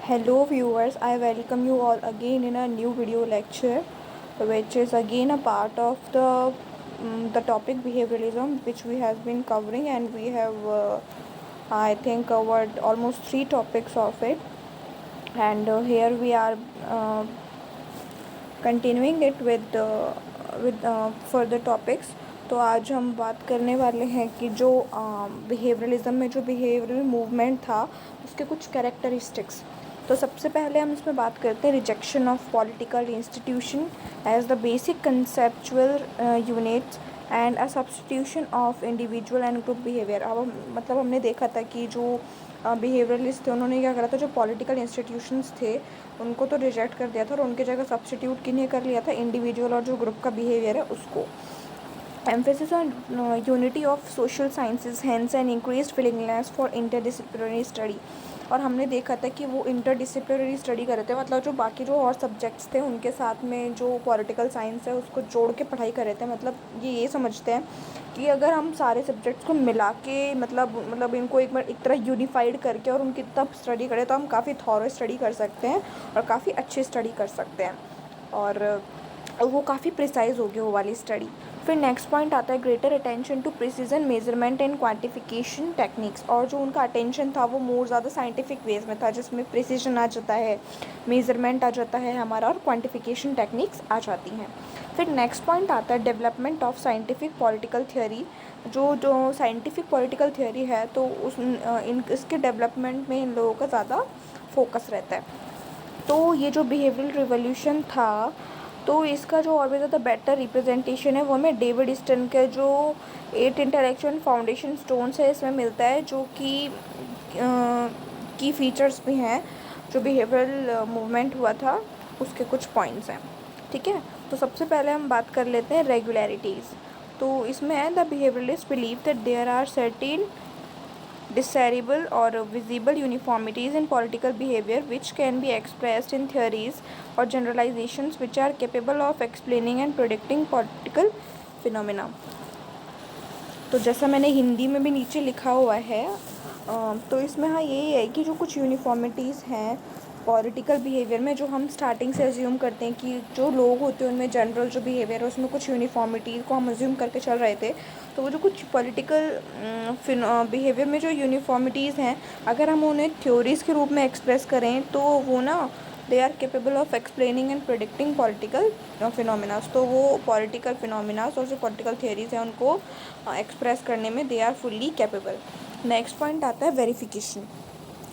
Hello viewers, I welcome you all again in a new video lecture which is again a part of the topic behavioralism which we have been covering, and we have I think covered almost three topics of it, and here we are uh, continuing it with further topics. तो आज हम बात करने वाले हैं कि जो behaviourism में जो बिहेवियरल मूवमेंट था उसके कुछ कैरेक्टरिस्टिक्स। तो सबसे पहले हम इसमें बात करते हैं rejection of political institution as the basic conceptual units and a substitution of individual and group behaviour. अब मतलब हमने देखा था कि जो बिहेवियरलिस्ट थे उन्होंने क्या करा था, जो पॉलिटिकल इंस्टीट्यूशंस थे उनको तो रिजेक्ट कर दिया था और उनकी जगह सब्स्टिट्यूट किन्हें कर लिया था, इंडिविजुअल और जो ग्रुप का बिहेवियर है उसको। Emphasis on unity of social sciences hence an increased willingness for interdisciplinary study. और हमने देखा था कि वो इंटरडिसिप्लिनरी स्टडी कर रहे थे, मतलब जो बाकी जो और सब्जेक्ट्स थे उनके साथ में जो पॉलिटिकल साइंस है उसको जोड़ के पढ़ाई कर रहे थे। मतलब ये समझते हैं कि अगर हम सारे सब्जेक्ट्स को मिला के मतलब इनको एक बार एक तरह यूनिफाइड करके और उनकी तब स्टडी करें तो हम काफ़ी थॉरो स्टडी कर सकते हैं और काफ़ी अच्छी स्टडी कर सकते हैं, और वो काफ़ी प्रिसाइज होगी वो वाली स्टडी। फिर नेक्स्ट पॉइंट आता है greater attention to precision measurement and quantification techniques. और जो उनका अटेंशन था वो मोर ज़्यादा साइंटिफिक वेज में था, जिसमें प्रिसीजन आ जाता है, मेजरमेंट आ जाता है हमारा, और क्वांटिफिकेशन टेक्निक्स आ जाती हैं। फिर नेक्स्ट पॉइंट आता है development of scientific political theory. जो साइंटिफिक पॉलिटिकल थियोरी है तो इसके डेवलपमेंट में इन लोगों का ज़्यादा फोकस रहता है। तो ये जो बिहेवियरल रिवोल्यूशन था तो इसका जो और भी ज़्यादा बेटर रिप्रेजेंटेशन है वो हमें डेविड ईस्टन के जो 8 इंटेलेक्चुअल फाउंडेशन स्टोन्स है इसमें मिलता है, जो कि की फीचर्स भी हैं जो बिहेवियरल मूवमेंट हुआ था उसके कुछ पॉइंट्स हैं। ठीक है, तो सबसे पहले हम बात कर लेते हैं रेगुलरिटीज़। तो इसमें है the behaviouralist believe that there are certain discernible or visible uniformities in political behavior which can be expressed in theories or generalizations which are capable of explaining and predicting political phenomena। तो जैसा मैंने हिंदी में भी नीचे लिखा हुआ है, तो इसमें हाँ यही है कि जो कुछ यूनिफॉर्मिटीज़ हैं पॉलिटिकल बिहेवियर में, जो हम स्टार्टिंग से अज्यूम करते हैं कि जो लोग होते हैं उनमें जनरल जो बिहेवियर है उसमें कुछ यूनिफॉर्मिटी को हम अज्यूम करके चल रहे थे। तो वो जो कुछ पॉलिटिकल बिहेवियर में जो यूनिफॉर्मिटीज़ हैं अगर हम उन्हें थ्योरीज़ के रूप में एक्सप्रेस करें तो वो ना they are capable of explaining and predicting political phenomenas. तो वो पॉलिटिकल फिनोमिनास और जो पॉलिटिकल थियरीज़ हैं उनको एक्सप्रेस करने में they are fully capable. Next point आता है verification.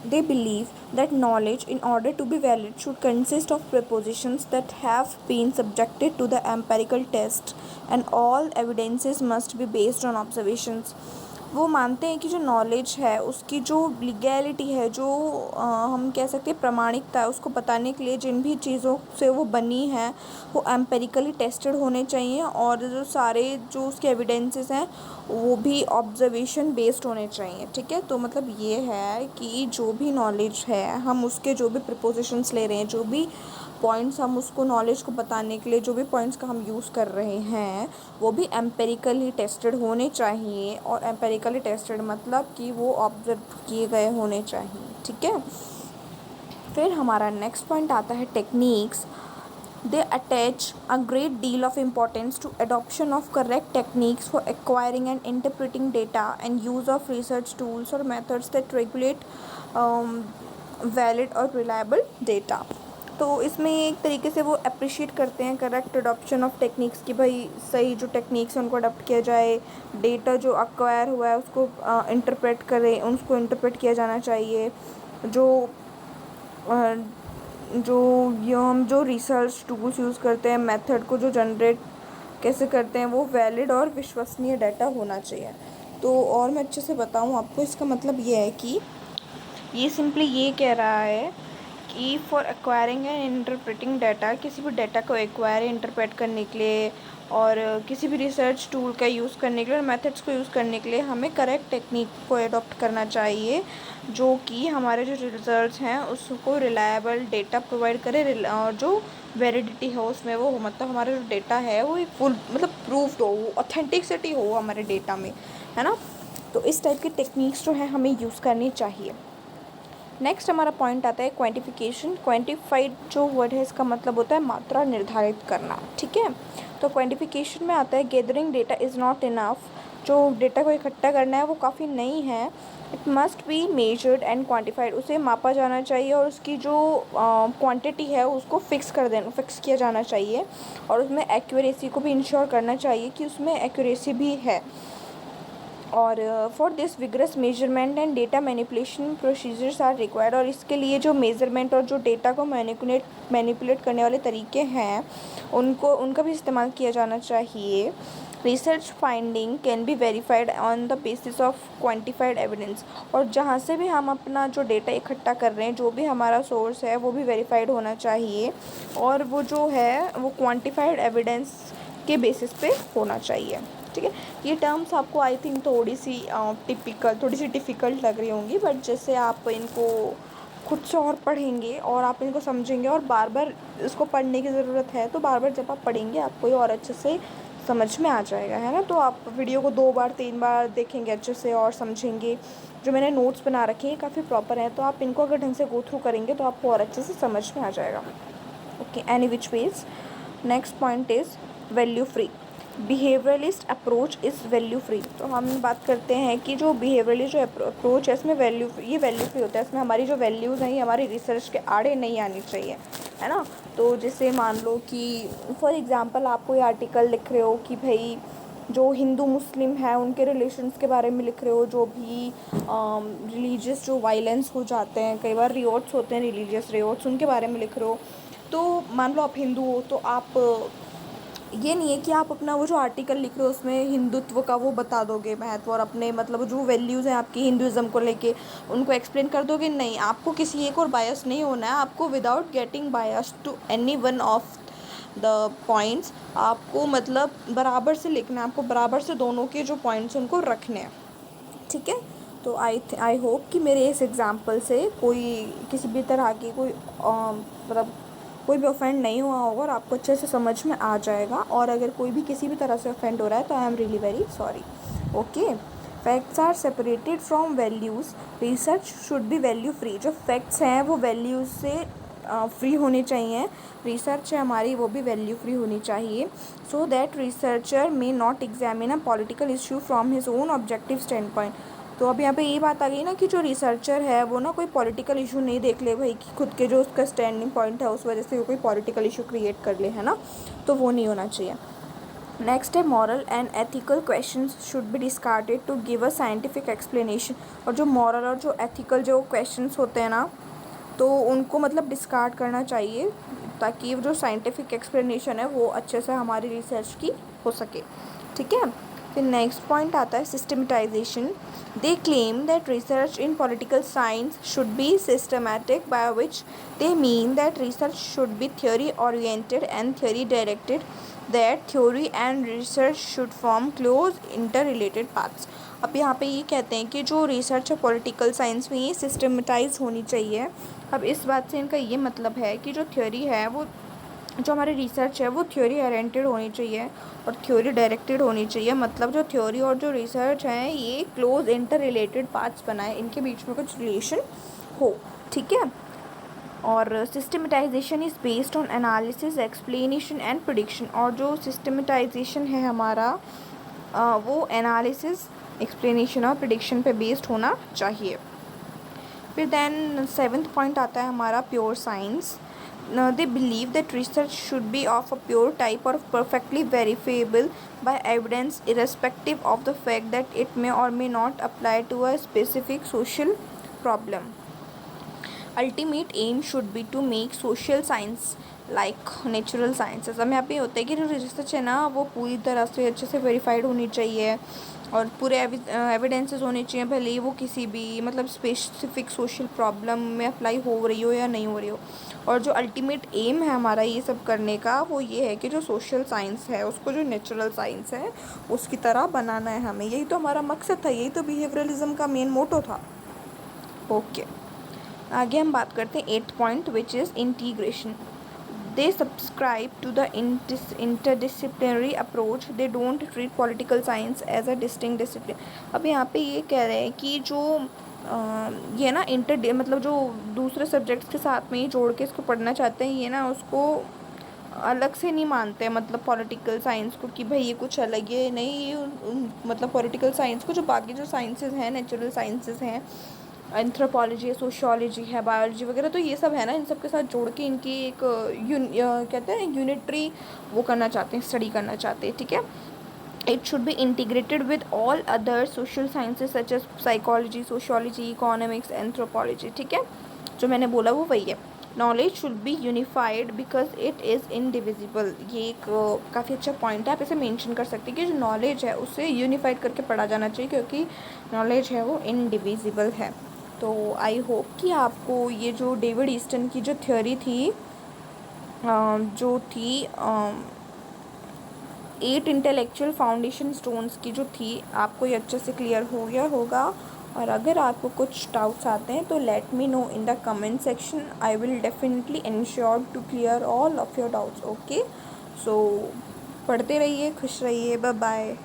They believe that knowledge, in order to be valid, should consist of propositions that have been subjected to the empirical test, and all evidences must be based on observations। वो मानते हैं कि जो knowledge है उसकी जो legality है, जो हम कह सकते हैं प्रमाणिकता है, उसको बताने के लिए जिन भी चीज़ों से वो बनी है वो एम्पेरिकली टेस्टेड होने चाहिए, और जो सारे जो उसके एविडेंसेस हैं वो भी ऑब्जर्वेशन बेस्ड होने चाहिए। ठीक है, तो मतलब ये है कि जो भी नॉलेज है हम उसके जो भी प्रपोजिशंस ले रहे हैं, जो भी पॉइंट्स हम उसको नॉलेज को बताने के लिए जो भी पॉइंट्स का हम यूज़ कर रहे हैं वो भी एम्पेरिकली टेस्टेड होने चाहिए। और एम्पेरिकली टेस्टेड मतलब कि वो ऑब्जर्व किए गए होने चाहिए। ठीक है, फिर हमारा नेक्स्ट पॉइंट आता है techniques. They attach a great deal of importance to adoption of correct techniques for acquiring and interpreting data and use of research tools or methods that regulate valid और reliable data। तो इसमें एक तरीके से वो appreciate करते हैं correct adoption of techniques की, भाई सही जो टेक्निक्स हैं उनको अडॉप्ट किया जाए, डेटा जो अक्वायर हुआ है उसको इंटरप्रेट करें, उसको इंटरप्रेट किया जाना चाहिए, जो हम जो रिसर्च टूल्स यूज़ करते हैं, मेथड को जो जनरेट कैसे करते हैं वो वैलिड और विश्वसनीय डाटा होना चाहिए। तो और मैं अच्छे से बताऊं आपको, इसका मतलब ये है कि ये सिंपली ये कह रहा है कि for acquiring and interpreting data, किसी भी डाटा को एक्वायर इंटरप्रेट करने के लिए और किसी भी रिसर्च टूल का यूज़ करने के लिए और मेथड्स को यूज़ करने के लिए हमें करेक्ट टेक्निक को अडॉप्ट करना चाहिए, जो कि हमारे जो रिजल्ट्स हैं उसको रिलायबल डेटा प्रोवाइड करे, और जो वैलिडिटी हो उसमें वो हो, मतलब हमारा जो डेटा है वो एक फुल मतलब प्रूफ्ड हो, वो ऑथेंटिसिटी हो हमारे डेटा में, है ना। तो इस टाइप की टेक्निक्स जो है हमें यूज़ करनी चाहिए। नेक्स्ट हमारा पॉइंट आता है क्वांटिफिकेशन। क्वांटिफाइड जो वर्ड है इसका मतलब होता है मात्रा निर्धारित करना, ठीक है। तो क्वांटिफिकेशन में आता है gathering data is not enough. जो डेटा को इकट्ठा करना है वो काफ़ी नहीं है। It must be measured and quantified, उसे मापा जाना चाहिए और उसकी जो क्वांटिटी है उसको फिक्स किया जाना चाहिए और उसमें एक्यूरेसी को भी इंश्योर करना चाहिए कि उसमें एक्यूरेसी भी है। और for this vigorous measurement and data manipulation procedures are required, और इसके लिए जो मेज़रमेंट और जो डेटा को मैनिपुलेट करने वाले तरीके हैं उनका भी इस्तेमाल किया जाना चाहिए। Research finding can be verified on the basis of quantified evidence, और जहाँ से भी हम अपना जो डेटा इकट्ठा कर रहे हैं, जो भी हमारा सोर्स है वो भी वेरीफाइड होना चाहिए और वो जो है वो क्वांटिफाइड एविडेंस के बेसिस पे होना चाहिए, ठीक है। ये टर्म्स आपको आई थिंक थोड़ी सी डिफ़िकल्ट लग रही होंगी, बट जैसे आप इनको खुद से और पढ़ेंगे और आप इनको समझेंगे और बार बार इसको पढ़ने की ज़रूरत है, तो बार बार जब आप पढ़ेंगे आपको ये और अच्छे से समझ में आ जाएगा, है ना। तो आप वीडियो को 2 बार 3 बार देखेंगे अच्छे से और समझेंगे। जो मैंने नोट्स बना रखे हैं काफ़ी प्रॉपर हैं, तो आप इनको अगर ढंग से गो थ्रू करेंगे तो आपको और अच्छे से समझ में आ जाएगा। Okay, any which ways, next point is value free. Behaviouralist approach is value free. तो हम बात करते हैं कि जो बिहेवियरलिस्ट जो अप्रोच है इसमें वैल्यू फ्री होता है। इसमें हमारी जो वैल्यूज़ हैं ये हमारी रिसर्च के आड़े नहीं आनी चाहिए, है ना। तो जैसे मान लो कि फॉर एग्ज़ाम्पल आप कोई आर्टिकल लिख रहे हो कि भाई जो हिंदू मुस्लिम है उनके रिलेशंस के बारे में लिख रहे हो, जो भी रिलीजियस जो वायलेंस हो जाते हैं, कई बार रियोट्स होते हैं, रिलीजियस रियोट्स, उनके बारे में लिख रहे हो। तो मान लो आप हिंदू हो, तो आप ये नहीं है कि आप अपना वो जो आर्टिकल लिख रहे हो उसमें हिंदुत्व का वो बता दोगे महत्व और अपने मतलब जो वैल्यूज़ हैं आपकी हिंदुज़म को लेके उनको एक्सप्लेन कर दोगे। नहीं, आपको किसी एक और बायस नहीं होना है। आपको without getting bias to any one of the points, आपको मतलब बराबर से लिखना है, आपको बराबर से दोनों के जो पॉइंट्स उनको रखने हैं, ठीक है। तो आई होप कि मेरे इस एग्ज़ाम्पल से कोई किसी भी तरह की कोई मतलब कोई भी ऑफेंड नहीं हुआ होगा और आपको अच्छे से समझ में आ जाएगा। और अगर कोई भी किसी भी तरह से ऑफेंड हो रहा है तो I am really very sorry. Okay, facts are separated from values. Research should be value free. जो फैक्ट्स हैं वो वैल्यूज़ से फ्री होने चाहिए। रिसर्च है हमारी वो भी वैल्यू फ्री होनी चाहिए, so that researcher may not examine a political issue from his own objective stand point. तो अब यहाँ पे ये बात आ गई ना कि जो रिसर्चर है वो ना कोई पॉलिटिकल इशू नहीं देख ले भाई कि खुद के जो उसका स्टैंडिंग पॉइंट है उस वजह से वो कोई पॉलिटिकल इशू क्रिएट कर ले, है ना। तो वो नहीं होना चाहिए। नेक्स्ट है moral and ethical questions should be discarded to give a scientific explanation. और जो मॉरल और जो एथिकल जो क्वेश्चंस होते हैं ना, तो उनको मतलब डिस्कार्ड करना चाहिए ताकि जो साइंटिफिक एक्सप्लेनेशन है वो अच्छे से हमारी रिसर्च की हो सके, ठीक है। फिर नेक्स्ट पॉइंट आता है सिस्टमेटाइजेशन। They claim that research in political science should be systematic, by which they mean that research should B theory oriented and theory directed, that theory and research should form close inter related parts. अब यहाँ पे ये कहते हैं कि जो research है political science में ये सिस्टमेटाइज होनी चाहिए। अब इस बात से इनका ये मतलब है कि जो थ्योरी है वो जो हमारी रिसर्च है वो थ्योरी ओरिएंटेड होनी चाहिए और थ्योरी डायरेक्टेड होनी चाहिए। मतलब जो थ्योरी और जो रिसर्च है ये क्लोज इंटर रिलेटेड पार्ट्स बनाए, इनके बीच में कुछ रिलेशन हो, ठीक है। और सिस्टमेटाइजेशन is based on analysis, explanation and prediction. और जो सिस्टमेटाइजेशन है हमारा वो एनालिसिस, एक्सप्लेनेशन और प्रेडिक्शन पे बेस्ड होना चाहिए। फिर देन 7th पॉइंट आता है हमारा pure science. They believe that research should be of a pure type or perfectly verifiable by evidence, irrespective of the fact that it may or may not apply to a specific social problem. Ultimate aim should be to make social science like natural sciences. अब यहाँ पे होता है कि जो research है ना वो पूरी तरह से अच्छे से वेरीफाइड होनी चाहिए और पूरे एविडेंसेस होने चाहिए, भले ही वो किसी भी मतलब स्पेसिफिक सोशल प्रॉब्लम में अप्लाई हो रही हो या नहीं हो रही हो। और जो अल्टीमेट एम है हमारा ये सब करने का वो ये है कि जो सोशल साइंस है उसको जो नेचुरल साइंस है उसकी तरह बनाना है हमें। यही तो हमारा मकसद था, यही तो बिहेवियरलिज्म का मेन मोटो था। ओके, आगे हम बात करते हैं 8th point which is integration. They subscribe to the interdisciplinary approach. They don't treat political science as a distinct discipline. अब यहाँ पे ये कह रहे हैं कि जो ये ना मतलब जो दूसरे सब्जेक्ट्स के साथ में ही जोड़ के इसको पढ़ना चाहते हैं, ये ना उसको अलग से नहीं मानते हैं, मतलब पॉलिटिकल साइंस को, कि भाई ये कुछ अलग है। नहीं, ये मतलब पॉलिटिकल साइंस को जो बाकी जो साइंसेस हैं, नेचुरल साइंसेस हैं, एंथ्रोपोलॉजी है, सोशियोलॉजी है, बायोलॉजी वगैरह, तो ये सब है ना, इन सब के साथ जोड़ के इनकी एक कहते हैं यूनिटरी वो करना चाहते हैं, स्टडी करना चाहते हैं, ठीक है। It should be integrated with all other social sciences such as psychology, sociology, economics, anthropology, ठीक है। जो मैंने बोला वो वही है। Knowledge should be unified because it is indivisible. ये एक काफ़ी अच्छा पॉइंट है, आप इसे मेंशन कर सकते हैं कि जो नॉलेज है उसे यूनिफाइड करके पढ़ा जाना चाहिए, क्योंकि नॉलेज है वो इनडिविजिबल है। तो आई होप कि आपको ये जो डेविड ईस्टन की जो थ्योरी थी, जो थी 8 इंटेलेक्चुअल फाउंडेशन स्टोन्स की जो थी, आपको ये अच्छे से क्लियर हो गया होगा। और अगर आपको कुछ डाउट्स आते हैं तो let me know in the comment section. I will definitely ensure to clear all of your doubts. Okay, so पढ़ते रहिए, खुश रहिए, बाय बाय।